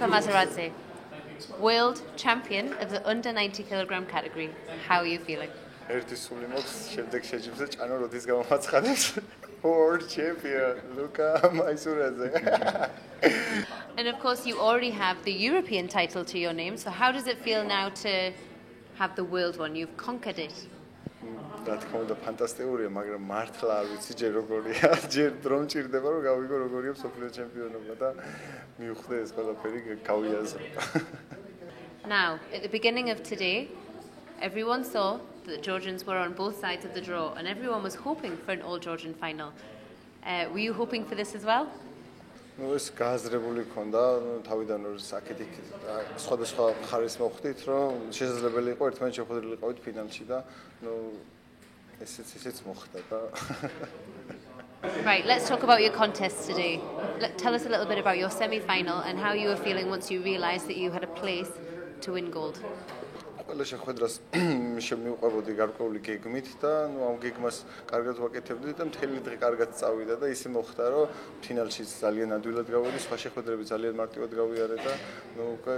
Masaradze, world champion of the under 90 kilogram category. How are you feeling? World champion, Luka Maisuradze. And of course, you already have the European title to your name. So how does it feel now to have the world one? You've conquered it. რა თქმა უნდა ფანტასტიკურია, მაგრამ მართლა არ ვიცი ჯერ როგორია, ჯერ რომ ჭირდება რომ გავიგო როგორია მსოფლიო ჩემპიონობა და მივხვდე ეს ყველაფერი გავიაზრო. Now, at the beginning of today, everyone saw that the Georgians were on both sides of the draw and everyone was hoping for an all-Georgian final. Were you hoping for this as well? Ну ეს გააზრებული ქონდა, თავიდან რომ საკეთი სხვადასხვა მხარეს მოხვდით, რომ შესაძლებელი იყო ერთმანეთს შეხვედრილი ყავით ფინალში და ნუ ესეც მოხდა და Right, let's talk about your contest today. Tell us a little bit about your semi-final and how you were feeling once you realized that you had a place to win gold. ყველა შეხვედრას შემივყვებოდი გარკვეული გეგმით და ნუ ამ გეგმას კარგად ვაკეთებდი და მთელი დღე კარგად წავიდა და ისე მოხდა რომ ფინალში ძალიან ადვილად გავიდი, სხვა შეხვედრები ძალიან მარტივად გავიარე და ნუ უკვე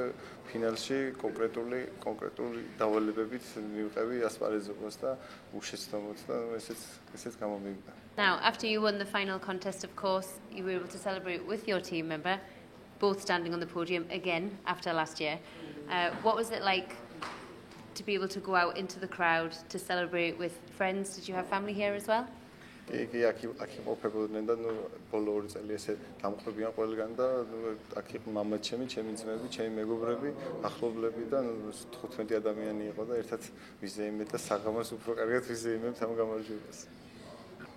ფინალში კონკრეტული დავალებებით მივყევი ასპარეზობას და უშეცდომოთ და ესეც გამომივიდა. Now, after you won the final contest, of course, you were able to celebrate with your team member, both standing on the podium again after last year. What was it like to be able to go out into the crowd to celebrate with friends? Did you have family here as well? კი, აქ ყოფებოდნენ და ნუ ბოლო 2 წელი ესე დამყვებიან ყველგან და ნუ აქ იყო მამა ჩემი ძმები, ჩემი მეგობრები, ახლობლები და ნუ 15 ადამიანი იყო და ერთად ვიზეიმეთ და საღამოს უფრო კარგად ვიზეიმებთ ამ გამარჯვებას.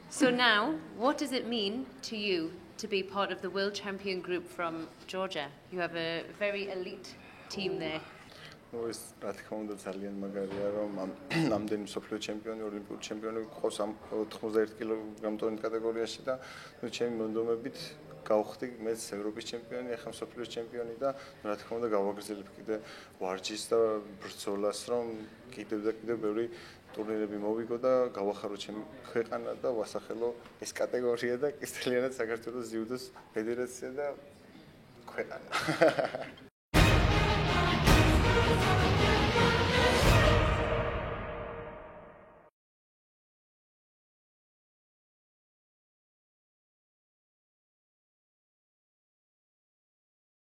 So now, what does it mean to you to be part of the world champion group from Georgia? You have a very elite team there. Ну ეს რა თქმა უნდა ძალიან მაგარია რომ ამდენი მსოფლიო ჩემპიონი, ოლიმპიური ჩემპიონი ყავს ამ 91 კილოგრამ კატეგორიაში და ნუ ჩემი მონდომებით გავხდი მეც ევროპის ჩემპიონი, ახლა მსოფლიო ჩემპიონი და რა თქმა უნდა გავაგრძელებ კიდე ვარჯიშს და ბრძოლას, რომ კიდევ და კიდევ ბევრი ტურნირები მოვიგო და გავახარო ჩემი ქვეყანა და ვასახელო ეს კატეგორია და კისტელიანად საქართველოს ძიუდოს ფედერაცია და ქვეყანა.